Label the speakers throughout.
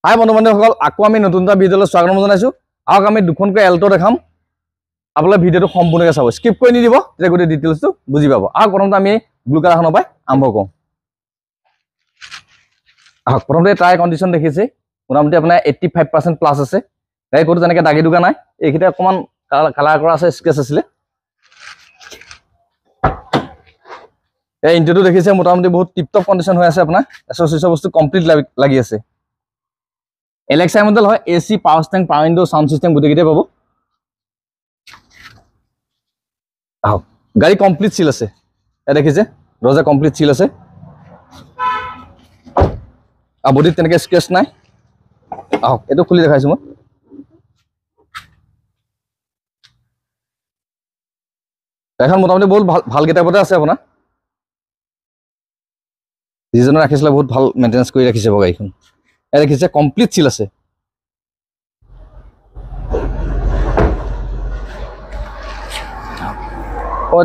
Speaker 1: হাই বন্ধু বান্ধৱসকল আকৌ আমি নতুন এটা ভিডিঅ'লৈ স্বাগতম জনাইছোঁ আহক আমি দুখনকৈ এল্টো দেখাম আপোনালোকে ভিডিঅ'টো সম্পূৰ্ণকৈ চাব স্কিপ কৰি নিদিব তেতিয়া গোটেই ডিটেইলছটো বুজি পাব আহক প্ৰথমতে আমি ব্লু কালাৰখনৰ পৰা আৰম্ভ কৰোঁ আহক প্ৰথমতে টায়াৰ কণ্ডিশ্যন দেখিছে মোটামুটি আপোনাৰ 85% প্লাছ আছে গাড়ী ক'তো তেনেকৈ দাগি দুগা নাই এইকেইটা অকণমান কালাৰ কৰা আছে স্কেচ আছিলে এই ইণ্টেৰিয়ৰটো দেখিছে মোটামুটি বহুত টিপটপ কণ্ডিশ্যন হৈ আছে আপোনাৰ এচেছৰিজৰ বস্তু কমপ্লিট লাগি আছে LXi মডেল হয় AC power steering power window sound system গুটেকিতে পাবো আও গাড়ি কমপ্লিট সিল আছে এ দেখিছে দরজা কমপ্লিট সিল আছে আ বডি তেনেকে স্ক্র্যাচ নাই আও এটো খুলি দেখাইছো মই এখন মোটামুটি বহুত ভাল গেটাপতে আছে আপোনাৰ যিজনে ৰাখিছিলে বহুত ভাল মেইনটেনেন্স কৰি ৰাখিছে গাড়ীখন এ দেখিছে কমপ্লিট সিল আছে ও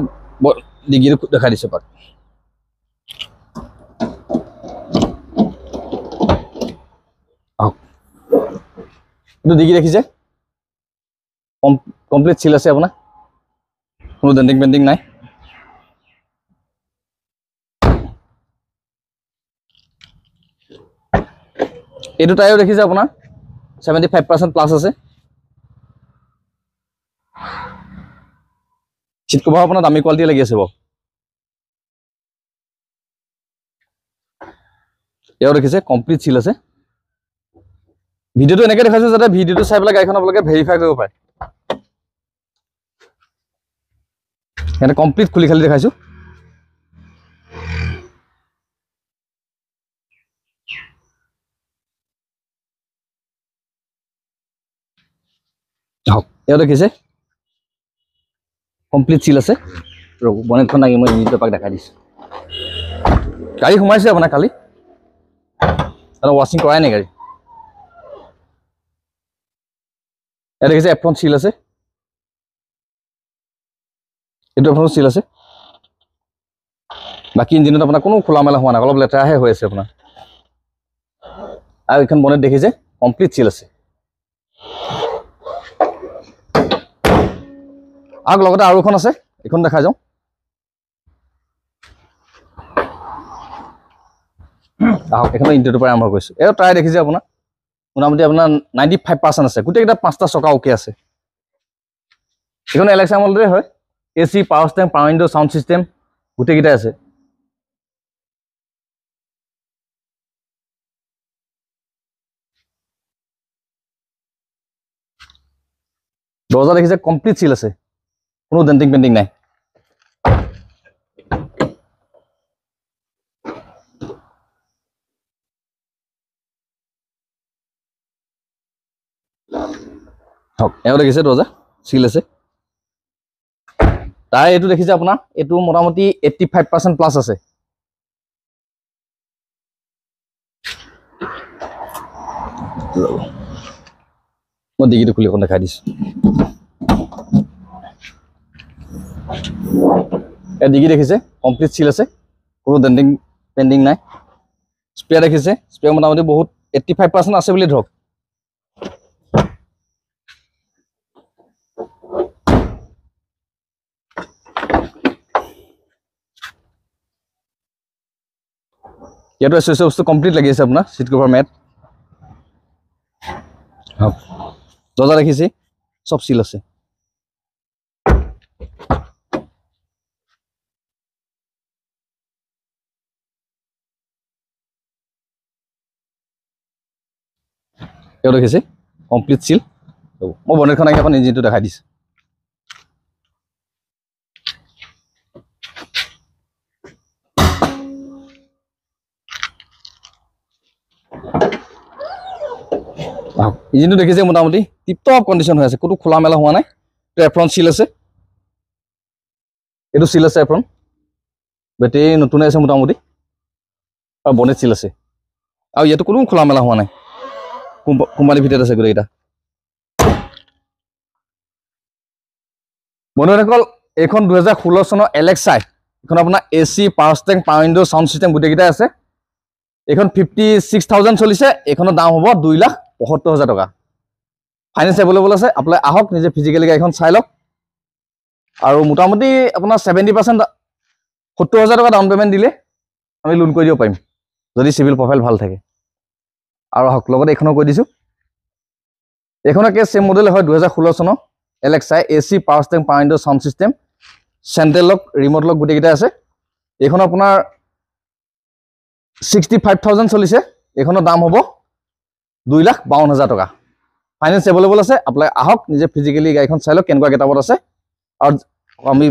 Speaker 1: ডিগিৰ দেখা দিছে পাক এটো ডিগি দেখিছে কমপ্লিট সিল আছে আপোনাৰ কোনো ডেন্টিং পেন্টিং নাই এটো টায়াৰ দেখিছে আপোনাৰ 75% প্লাস আছে সিট কভাৰ আপোনাৰ দামী কোৱালিটি লাগি আছে এও দেখিছে কমপ্লিট সিল আছে ভিডিওটো এনেকৈ দেখাইছো যাতে ভিডিওটো চাই পেলাই গাড়ীখন আপোনালোকে ভেৰিফাই কৰিব পাৰে এনে কমপ্লিট খুলি খালি দেখাইছো এও দেখিছে কমপ্লিট সিল আছে বনেটখন লাগি মই ইঞ্জিনটো পাক দেখাই দিছো গাড়ী সোমাইছে আপোনাৰ কালি আৰু ওয়াশিং কৰাই নাই গাড়ী এ দেখিছে এপ্ৰন সিল আছে এটো এপ্ৰন সিল আছে বাকি ইঞ্জিনত আপোনাৰ কোনো খোলা মেলা হোৱা নাই অলপ লেতেৰাহে হৈ আছে আপোনাৰ আৰু এখন বনেট দেখিছে কমপ্লিট সিল আছে আগ লগতে আৰু এখন আছে এখন দেখা যাও আহক এখন ইণ্টেৰিয়ৰৰ পৰা আৰম্ভ কৰিছো এই টায়াৰ দেখিছে আপোনাৰ মোটামুটি আপোনাৰ 95% আছে গোটেইটা পাঁচটা চকা ওকে আছে এখন LXi মডেলৰে হয় AC power steering power window sound system গোটেইটা আছে দরজা দেখিছে কমপ্লিট সিল আছে কোনো ডেন্টিং পেন্টিং নাই এও দেখিছে দরজা সিল আছে তাই এটো দেখিছে আপোনাৰ এটো মোটামুটি 85% প্লাস আছে মই ডিগিটো খুলি কোন দেখাই দিছো এ ডিগি দেখিছে কমপ্লিট সিল আছে কোনো ডেন্টিং পেন্ডিং নাই স্পেয়ার দেখিছে স্পেয়ার মোটামুটি বহুত 85% আছে বুলি ধৰক ইয়াতো এসএস বস্তু কমপ্লিট লাগি আছে আপোনাৰ সিট কভাৰ মেট দরজা দেখিছে সব সিল আছে এও দেখিছে কমপ্লিট সিল মই বনেটখন আহি আপোনাৰ ইঞ্জিনটো দেখাই দিছো ইঞ্জিনটো দেখিছে মোটামুটি টিপটপ কণ্ডিশ্যন হৈ আছে কোনো খোলা মেলা হোৱা নাই তো এপ্ৰন সিল আছে এটো সিল আছে এপ্ৰন বেটেৰী নতুন আছে মোটামুটি আৰু বনেট সিল আছে আৰু ইয়াতো কোনো খোলা মেলা হোৱা নাই কোম্পানীৰ ভিতৰত আছে গোটেইটা বন্ধুসকল এখন 2016 চনৰ LXi এখন আপোনাৰ AC power steering power window sound system গোটেইটা আছে এইখন 56,000 চলিছে, এইখনৰ দাম হ'ব 2,75,000 টকা। ফাইনেন্স এভেইলেবল আছে, আপোনালোকে আহক নিজে ফিজিকেলি গাড়ীখন চাই লওক। আৰু মোটামুটি আপোনাৰ 70% 70,000 টকা ডাউন পে'মেণ্ট দিলে আমি লোন কৰি দিব পাৰিম যদি চিভিল প্ৰফাইল ভাল থাকে। আৰু আহক লগতে এইখনো কৈ দিছোঁ, এইখনৰ কেছ চেম মডেল হয় 2016 চনৰ LXi AC power steering power window sound system central lock remote lock গোটেইকেইটা আছে। এইখন আপোনাৰ 65,000 চলিছে, এইখনৰ দাম হ'ব 2,52,000 টকা। ফাইনেন্স এভেইলেবল আছে, আপোনালোকে আহক নিজে ফিজিকেলি গাড়ীখন চাই লওক কেনেকুৱা কেইটাপত আছে। আৰু আমি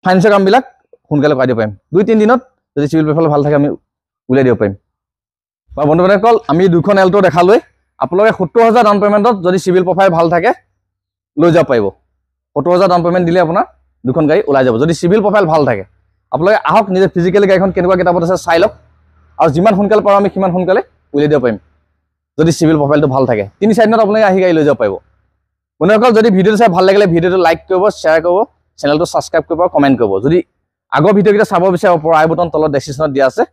Speaker 1: ফাইনেন্সৰ কামবিলাক সোনকালে কৰাই দিব পাৰিম। 2-3 দিনত যদি চিভিল প্ৰফাইল ভাল থাকে আমি উলিয়াই দিব পাৰিম। বা বন্ধু বান্ধৱীসকল, আমি 2খন এল্টো দেখালৈ আপোনালোকে 70,000 ডাউন পে'মেণ্টত যদি চিভিল প্ৰফাইল ভাল থাকে লৈ যাব পাৰিব। 70,000 ডাউন পে'মেণ্ট দিলে আপোনাৰ 2খন গাড়ী ওলাই যাব যদি চিভিল প্ৰফাইল ভাল থাকে। আপোনালোকে আহক নিজে ফিজিকেলি গাড়ীখন কেনেকুৱা কেইটাপত আছে চাই লওক, আৰু যিমান সোনকালে পাৰোঁ আমি সিমান সোনকালে উলিয়াই দিব পাৰিম যদি চিভিল প্ৰফাইলটো ভাল থাকে। 3-4 দিনত আপোনালোকে আহি গাড়ী লৈ যাব পাৰিব। বন্ধুসকল, যদি ভিডিঅ'টো চাই ভাল লাগিলে ভিডিঅ'টো লাইক কৰিব, শ্বেয়াৰ কৰিব, চেনেলটো ছাবস্ক্ৰাইব কৰিব, কমেণ্ট কৰিব। যদি আগৰ ভিডিঅ'কেইটা চাব বিচাৰে ওপৰৰ আই বটন তলত ডেছক্ৰিপশ্যনত দিয়া আছে,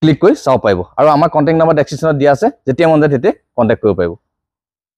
Speaker 1: ক্লিক কৰি চাব পাৰিব। আৰু আমাৰ কণ্টেক্ট নম্বৰ ডেছক্ৰিপশ্যনত দিয়া আছে, যেতিয়া মন যায় তেতিয়াই কণ্টেক্ট কৰিব পাৰিব।